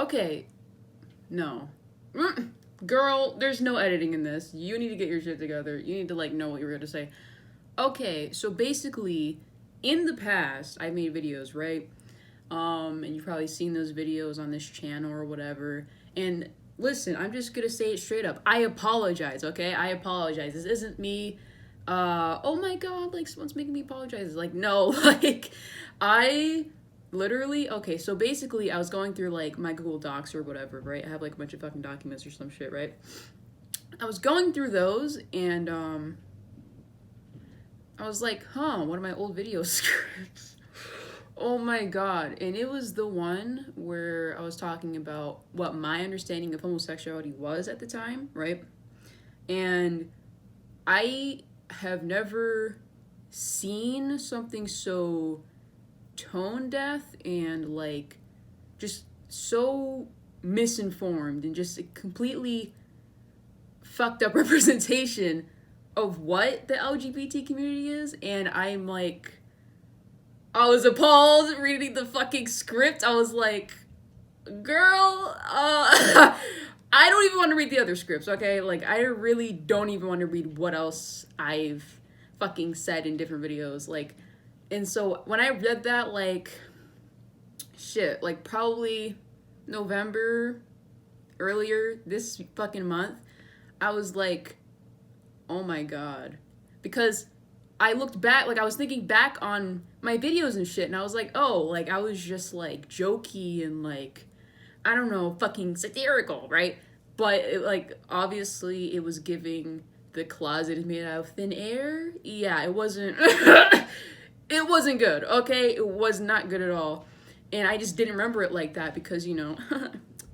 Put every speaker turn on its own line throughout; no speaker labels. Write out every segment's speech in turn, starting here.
Okay, no. Girl, there's no editing in this. You need to get your shit together. You need to, like, know what you're gonna say. Okay, so basically, in the past, I made videos, right? And you've probably seen those videos on this channel or whatever. And listen, I'm just gonna say it straight up. I apologize, okay? I apologize. This isn't me, oh my god, like, someone's making me apologize. Like, no, like, I literally, okay, so basically, I was going through, like, my Google Docs or whatever, right? I have, like, a bunch of fucking documents or some shit, right? I was going through those, and, I was like, huh, one of my old video scripts. Oh my god. And it was the one where I was talking about what my understanding of homosexuality was at the time, right? And I have never seen something so tone deaf and, like, just so misinformed and just a completely fucked up representation of what the LGBT community is. And I'm like, I was appalled reading the fucking script. I was like, girl, I don't even want to read the other scripts, okay? Like, I really don't even want to read what else I've fucking said in different videos. Like, and so when I read that, like, shit, like, probably November, earlier this fucking month, I was like, oh my god. Because I looked back, like, I was thinking back on my videos and shit, and I was like, oh, like, I was just, like, jokey and, like, I don't know, fucking satirical, right? But, it, like, obviously it was giving the closet is made out of thin air. Yeah, it wasn't, it wasn't good, okay? It was not good at all. And I just didn't remember it like that because, you know,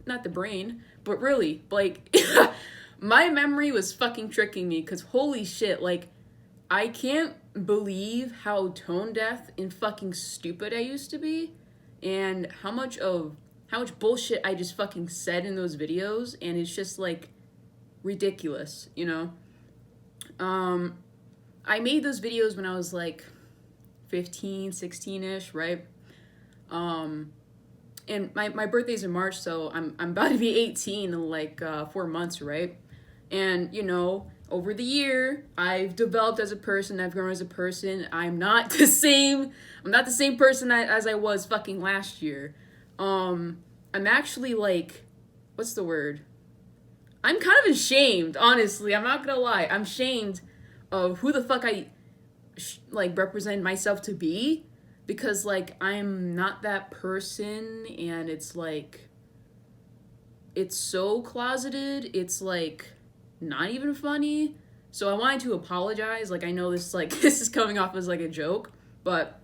not the brain, but really, like, my memory was fucking tricking me because holy shit, like, I can't believe how tone deaf and fucking stupid I used to be and how much bullshit I just fucking said in those videos, and it's just, like, ridiculous, you know? I made those videos when I was, like, 15, 16-ish, right? And my birthday's in March, so I'm about to be 18 in, like, 4 months, right? And, you know, over the year, I've developed as a person, I've grown as a person. I'm not the same person as I was fucking last year. I'm actually, like, what's the word? I'm kind of ashamed, honestly. I'm not gonna lie. I'm ashamed of who the fuck I, like, represent myself to be. Because, like, I'm not that person, and it's, like, it's so closeted, it's, like, not even funny. So I wanted to apologize. Like, I know this, like, this is coming off as, like, a joke, but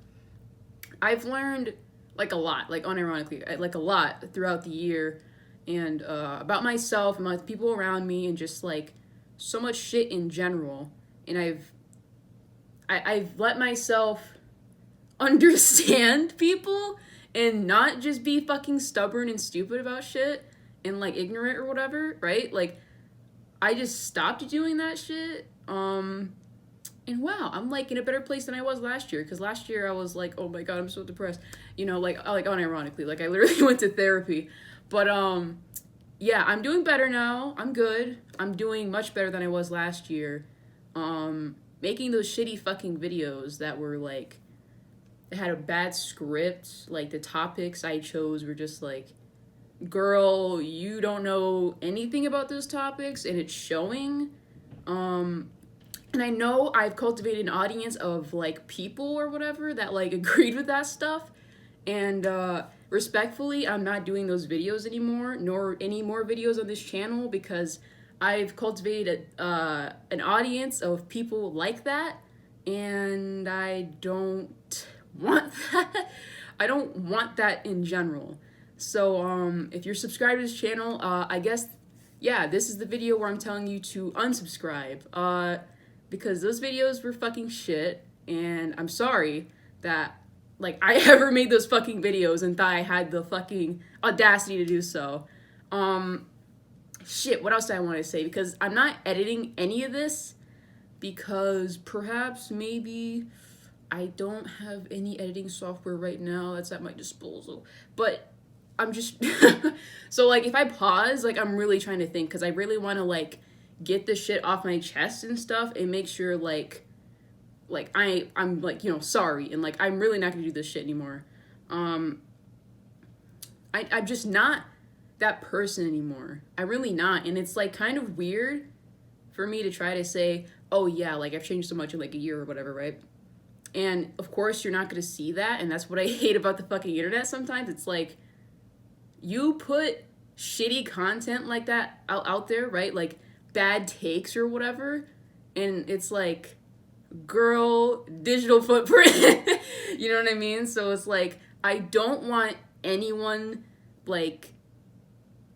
I've learned, like, a lot, like, unironically, like, a lot throughout the year, and about myself and my people around me, and just, like, so much shit in general. And I've let myself understand people and not just be fucking stubborn and stupid about shit and, like, ignorant or whatever, right? Like, I just stopped doing that shit. And wow, I'm, like, in a better place than I was last year. Because last year I was like, oh my god, I'm so depressed. You know, like unironically. Like, I literally went to therapy. But, yeah, I'm doing better now. I'm good. I'm doing much better than I was last year. Making those shitty fucking videos that were, like, they had a bad script. Like, the topics I chose were just, like, girl, you don't know anything about those topics, and it's showing. And I know I've cultivated an audience of, like, people or whatever that, like, agreed with that stuff, and respectfully, I'm not doing those videos anymore, nor any more videos on this channel, because I've cultivated an audience of people like that, and I don't want that. I don't want that in general. So, if you're subscribed to this channel, I guess, yeah, this is the video where I'm telling you to unsubscribe, because those videos were fucking shit, and I'm sorry that, like, I ever made those fucking videos and thought I had the fucking audacity to do so. Shit, what else do I want to say? Because I'm not editing any of this, because perhaps, maybe, I don't have any editing software right now that's at my disposal, but I'm just so like if I pause, like I'm really trying to think because I really want to like get the shit off my chest and stuff and make sure like I'm like, you know, sorry and like I'm really not gonna do this shit anymore. I'm just not that person anymore. I'm really not. And it's like kind of weird for me to try to say, oh yeah, like I've changed so much in like a year or whatever, right? And of course you're not gonna see that, and that's what I hate about the fucking internet sometimes. It's like you put shitty content like that out there, right? Like bad takes or whatever, and it's like, girl, digital footprint. You know what I mean? So it's like I don't want anyone like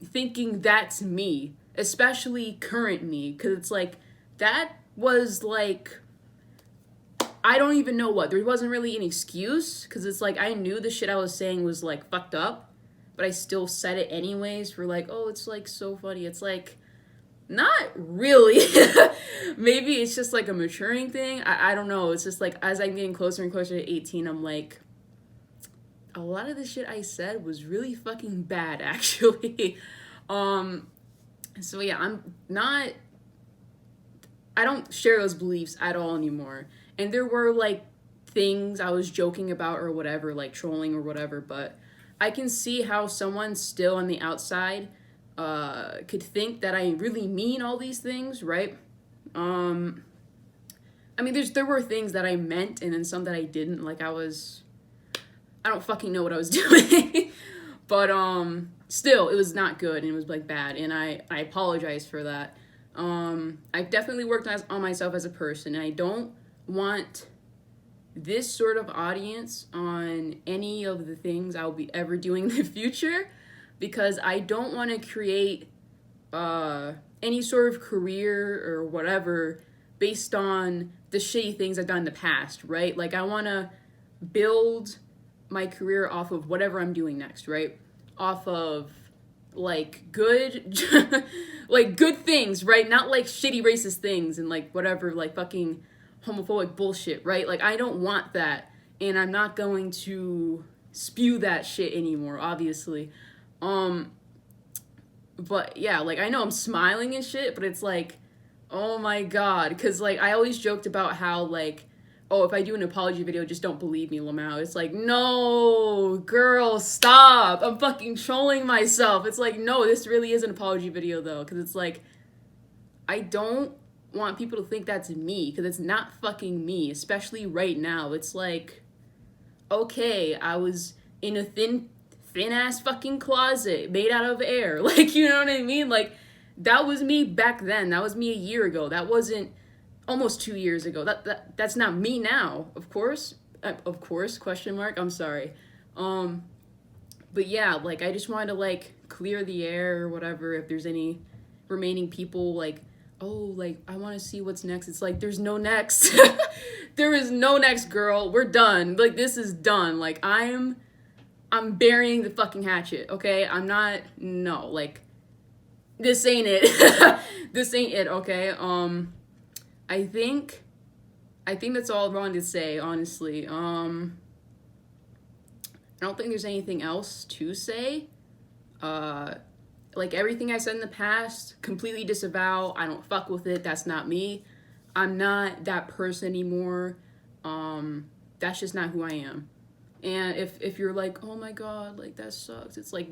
thinking that's me, especially current me, because it's like that was like I don't even know what. There wasn't really an excuse because it's like I knew the shit I was saying was like fucked up, but I still said it anyways for like, oh, it's like so funny. It's like not really. Maybe it's just like a maturing thing. I don't know. It's just like as I'm getting closer and closer to 18, I'm like, a lot of the shit I said was really fucking bad, actually. So yeah, I don't share those beliefs at all anymore. And there were like things I was joking about or whatever, like trolling or whatever, but I can see how someone still on the outside could think that I really mean all these things, right? I mean, there were things that I meant and then some that I didn't. Like I don't fucking know what I was doing. But still, it was not good and it was like bad, and I apologize for that. I've definitely worked on myself as a person, and I don't want this sort of audience on any of the things I'll be ever doing in the future, because I don't want to create any sort of career or whatever based on the shitty things I've done in the past, right? Like I want to build my career off of whatever I'm doing next, right? Off of like good like good things, right? Not like shitty racist things and like whatever, like fucking homophobic bullshit, right? Like I don't want that, and I'm not going to spew that shit anymore, obviously. But yeah, like I know I'm smiling and shit, but it's like, oh my god, because like I always joked about how like, oh, if I do an apology video, just don't believe me, Lamau. It's like, no, girl, stop. I'm fucking trolling myself. It's like, no, this really is an apology video, though. Because it's like, I don't want people to think that's me. Because it's not fucking me, especially right now. It's like, okay, I was in a thin-ass fucking closet made out of air. Like, you know what I mean? Like, that was me back then. That was me a year ago. That wasn't almost 2 years ago. That's not me now, of course, question mark, I'm sorry. But yeah, like I just wanted to like clear the air or whatever if there's any remaining people like, oh, like I want to see what's next. It's like there's no next. There is no next, girl. We're done. Like this is done. Like I'm burying the fucking hatchet, okay? I'm not, no, like this ain't it. This ain't it, okay? I think that's all I wanted to say, honestly. I don't think there's anything else to say. Like everything I said in the past, completely disavow. I don't fuck with it. That's not me. I'm not that person anymore. That's just not who I am. And if you're like, oh my god, like that sucks, it's like,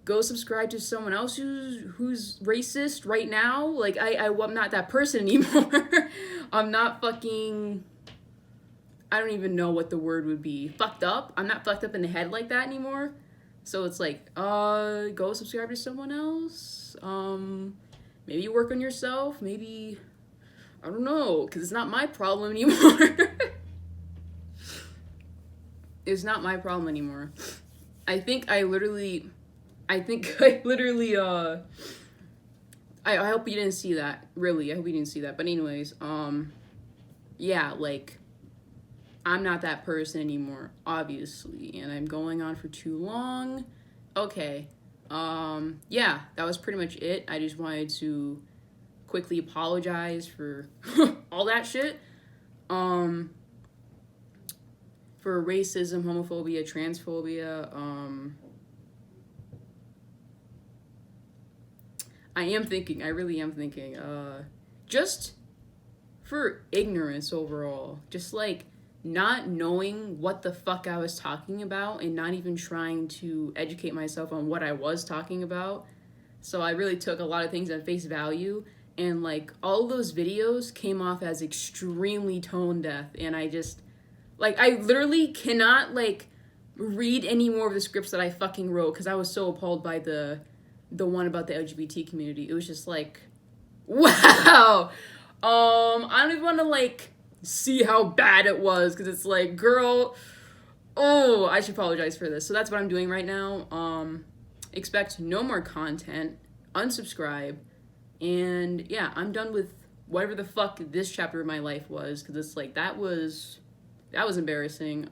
go subscribe to someone else who's racist right now. Like I'm not that person anymore. I'm not fucking, I don't even know what the word would be. Fucked up. I'm not fucked up in the head like that anymore. So it's like, go subscribe to someone else. Maybe work on yourself. Maybe, I don't know, because it's not my problem anymore. It's not my problem anymore. I hope you didn't see that. Really, I hope you didn't see that. But anyways, yeah, like, I'm not that person anymore, obviously. And I'm going on for too long. Okay. Yeah, that was pretty much it. I just wanted to quickly apologize for all that shit. For racism, homophobia, transphobia, I am thinking, I really am thinking, just for ignorance overall, just like not knowing what the fuck I was talking about and not even trying to educate myself on what I was talking about. So I really took a lot of things at face value, and like all those videos came off as extremely tone deaf, and I just like I literally cannot like read any more of the scripts that I fucking wrote because I was so appalled by the one about the LGBT community. It was just like, wow. I don't even want to like see how bad it was because it's like, girl, oh, I should apologize for this. So that's what I'm doing right now. Expect no more content, unsubscribe, and yeah, I'm done with whatever the fuck this chapter of my life was because it's like that was embarrassing.